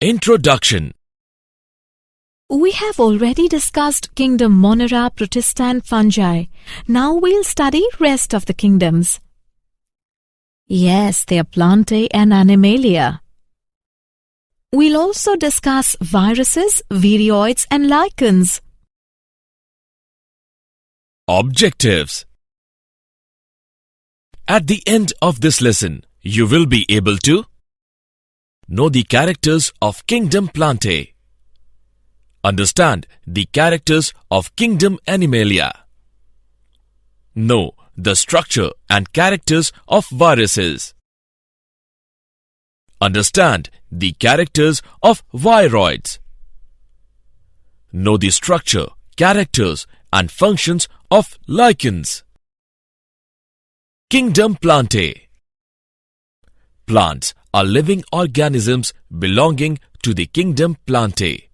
Introduction. We have already discussed kingdom Monera, Protista and fungi. Now we'll study rest of the kingdoms. Yes, they are Plantae and Animalia. We'll also discuss viruses, viroids and lichens. Objectives. At the end of this lesson, you will be able to know the characters of kingdom Plantae, understand the characters of kingdom Animalia, know the structure and characters of viruses, understand the characters of viroids, know the structure, characters and functions of lichens. Kingdom Plantae. Plants are living organisms belonging to the kingdom Plantae.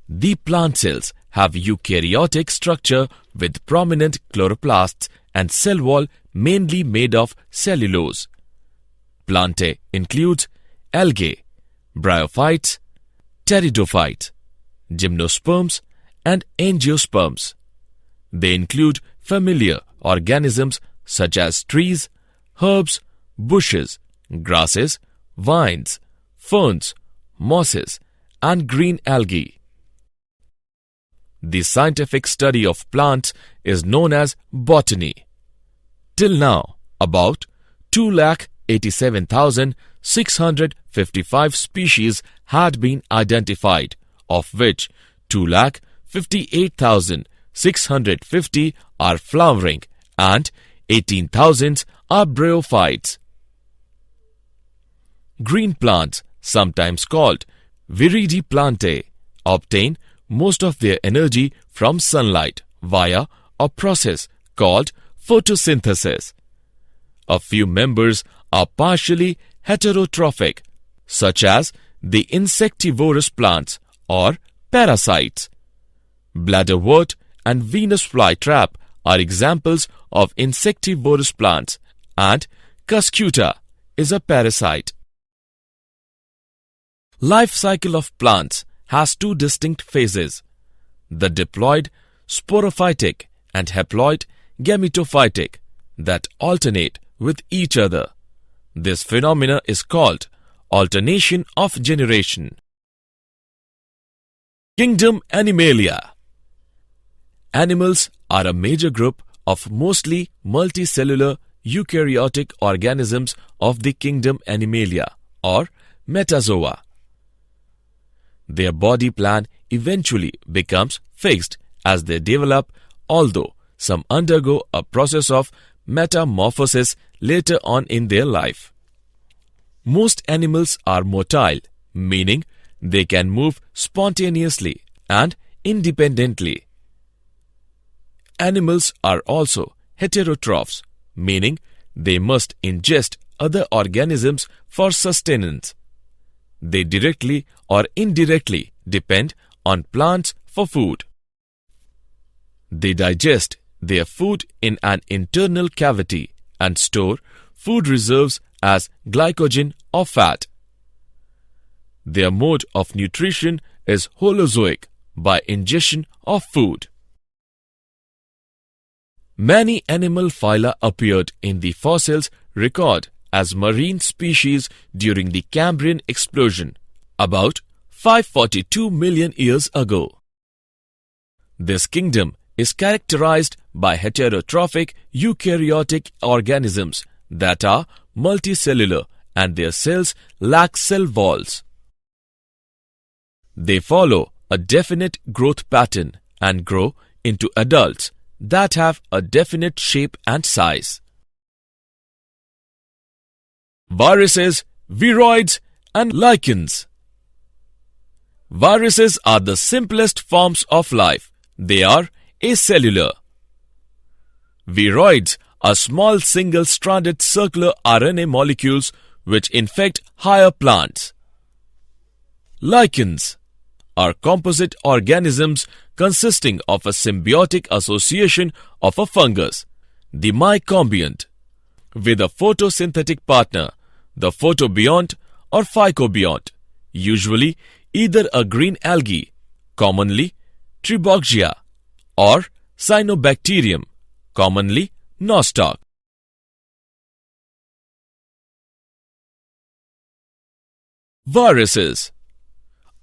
The plant cells have eukaryotic structure with prominent chloroplasts and cell wall mainly made of cellulose. Plantae includes algae, bryophytes, pteridophytes, gymnosperms and angiosperms. They include familiar organisms such as trees, herbs, bushes, grasses, vines, ferns, mosses, and green algae. The scientific study of plants is known as botany. Till now, about 287,655 species had been identified, of which 258,650 are flowering and 18,000 are bryophytes. Green plants, sometimes called Viridiplantae, obtain most of their energy from sunlight via a process called photosynthesis. A few members are partially heterotrophic, such as the insectivorous plants or parasites. Bladderwort and Venus flytrap are examples of insectivorous plants, and Cuscuta is a parasite. Life cycle of plants has two distinct phases: the diploid sporophytic and haploid gametophytic that alternate with each other. This phenomena is called alternation of generation. Kingdom Animalia. Animals are a major group of mostly multicellular eukaryotic organisms of the kingdom Animalia or metazoa. Their body plan eventually becomes fixed as they develop, although some undergo a process of metamorphosis later on in their life. Most animals are motile, meaning they can move spontaneously and independently. Animals are also heterotrophs, meaning they must ingest other organisms for sustenance. They directly or indirectly depend on plants for food. They digest their food in an internal cavity and store food reserves as glycogen or fat. Their mode of nutrition is holozoic by ingestion of food. Many animal phyla appeared in the fossils record as marine species during the Cambrian explosion about 542 million years ago. This kingdom is characterized by heterotrophic eukaryotic organisms that are multicellular and their cells lack cell walls. They follow a definite growth pattern and grow into adults that have a definite shape and size. Viruses, viroids and lichens. Viruses are the simplest forms of life. They are acellular. Viroids are small single-stranded circular RNA molecules which infect higher plants. Lichens are composite organisms consisting of a symbiotic association of a fungus, the mycombionte, with a photosynthetic partner, the photobionte or phycobionte. usually either a green algae, commonly Tribauxia, or Cyanobacterium, commonly Nostoc. Viruses.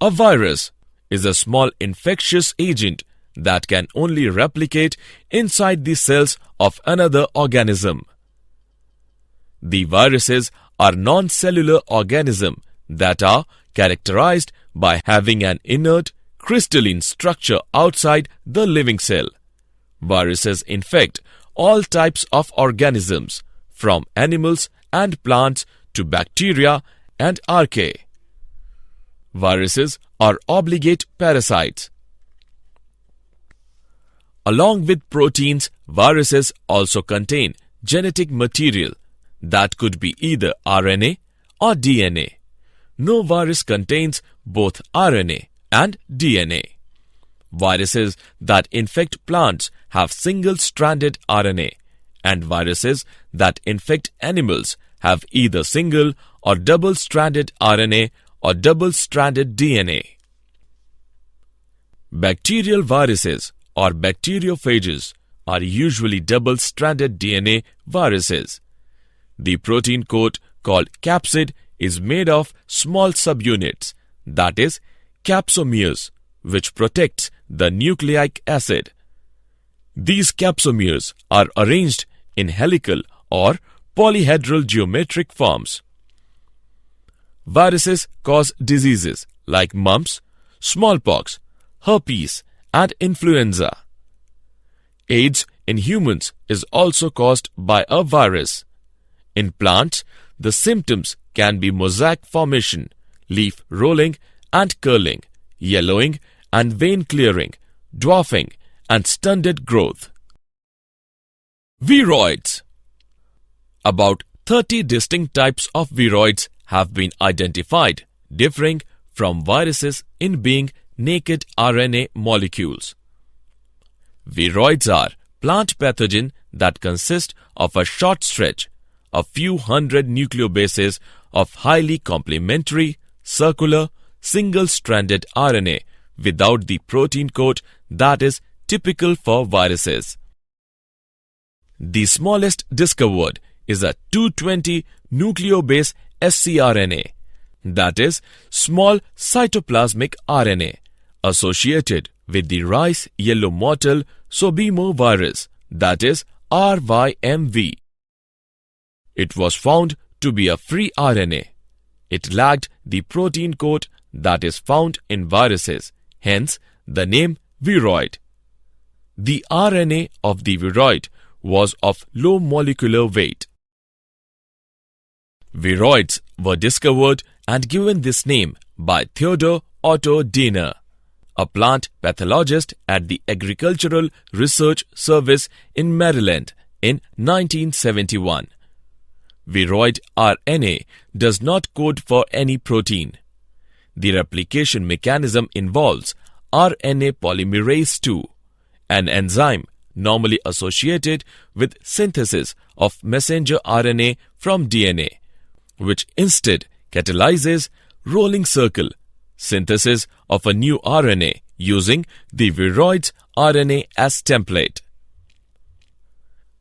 A virus is a small infectious agent that can only replicate inside the cells of another organism. The viruses are non-cellular organisms that are characterized by having an inert, crystalline structure outside the living cell. Viruses infect all types of organisms, from animals and plants to bacteria and archaea. Viruses are obligate parasites. Along with proteins, viruses also contain genetic material that could be either RNA or DNA. No virus contains both RNA and DNA. Viruses that infect plants have single-stranded RNA, and viruses that infect animals have either single or double-stranded RNA or double-stranded DNA. Bacterial viruses or bacteriophages are usually double-stranded DNA viruses. The protein coat called capsid is made of small subunits, that is, capsomeres, which protects the nucleic acid. These capsomeres are arranged in helical or polyhedral geometric forms. Viruses cause diseases like mumps, smallpox, herpes, and influenza. AIDS in humans is also caused by a virus. In plants, the symptoms can be mosaic formation, leaf rolling and curling, yellowing and vein clearing, dwarfing, and stunted growth. Viroids. About 30 distinct types of viroids have been identified, differing from viruses in being naked RNA molecules. Viroids are plant pathogens that consist of a short stretch, a few hundred nucleobases of highly complementary, circular, single-stranded RNA without the protein coat that is typical for viruses. The smallest discovered is a 220 nucleobase scRNA, that is, small cytoplasmic RNA, associated with the rice yellow mottle Sobemovirus, that is, RYMV. It was found to be a free RNA. It lacked the protein coat that is found in viruses, hence the name viroid. The RNA of the viroid was of low molecular weight. Viroids were discovered and given this name by Theodor Otto Diener, a plant pathologist at the Agricultural Research Service in Maryland in 1971. Viroid RNA does not code for any protein. The replication mechanism involves RNA polymerase II, an enzyme normally associated with synthesis of messenger RNA from DNA, which instead catalyzes rolling circle synthesis of a new RNA using the viroid's RNA as template.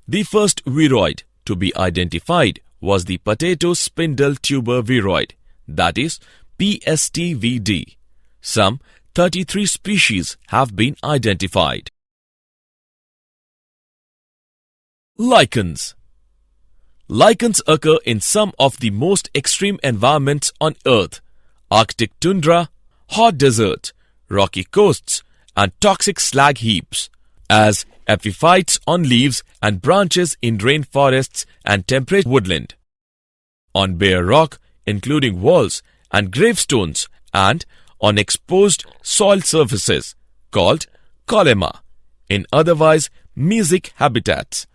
The first viroid to be identified was the potato spindle tuber viroid, that is PSTVD. Some 33 species have been identified. Lichens. Lichens occur in some of the most extreme environments on Earth: Arctic tundra, hot desert, rocky coasts, and toxic slag heaps, as epiphytes on leaves and branches in rainforests and temperate woodland, on bare rock, including walls and gravestones, and on exposed soil surfaces, called colema, in otherwise mesic habitats.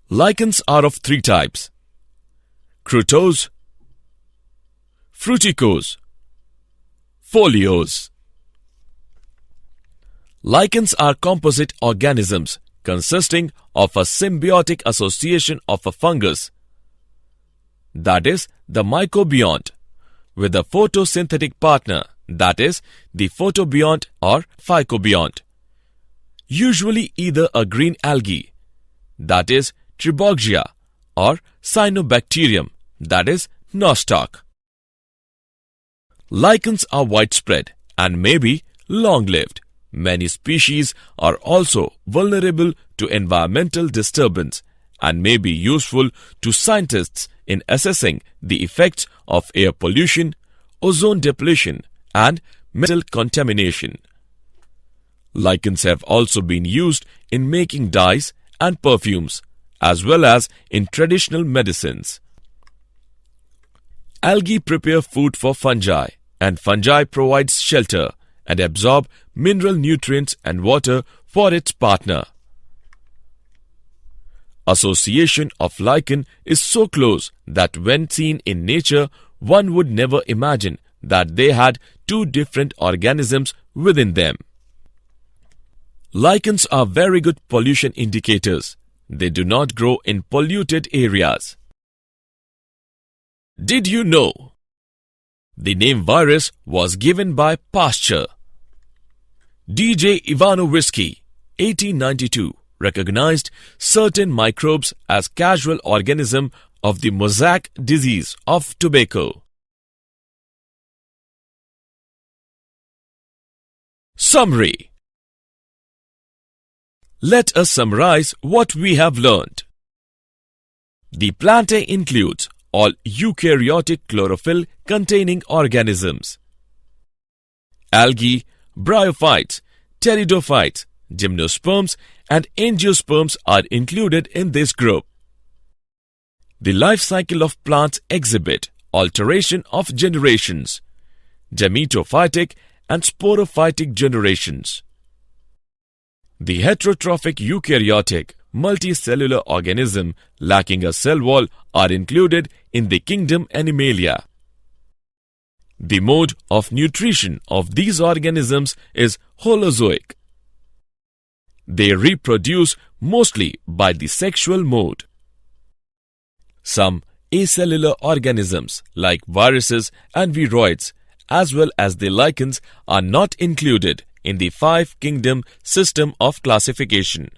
Lichens are of three types: crotose, fruticose, foliose. Lichens are composite organisms consisting of a symbiotic association of a fungus, that is, the mycobionte, with a photosynthetic partner, that is, the photobiont or phycobiont. Usually either a green algae, that is, Tribauxia, or cyanobacterium, that is, nostoc. Lichens are widespread and may be long-lived. Many species are also vulnerable to environmental disturbance and may be useful to scientists in assessing the effects of air pollution, ozone depletion, and metal contamination. Lichens have also been used in making dyes and perfumes, as well as in traditional medicines. Algae prepare food for fungi, and fungi provides shelter and absorb mineral nutrients and water for its partner. Association of lichen is so close that when seen in nature, one would never imagine that they had two different organisms within them. Lichens are very good pollution indicators. They do not grow in polluted areas. Did you know? The name virus was given by Pasteur. D.J. Ivanovisky, 1892, recognized certain microbes as casual organism of the mosaic disease of tobacco. Summary. Let us summarize what we have learned. The Plantae includes all eukaryotic chlorophyll-containing organisms. Algae, bryophytes, pteridophytes, gymnosperms and angiosperms are included in this group. The life cycle of plants exhibit alteration of generations, gametophytic and sporophytic generations. The heterotrophic eukaryotic multicellular organism lacking a cell wall are included in the kingdom Animalia. The mode of nutrition of these organisms is holozoic. They reproduce mostly by the sexual mode. Some acellular organisms like viruses and viroids as well as the lichens are not included in the five kingdom system of classification.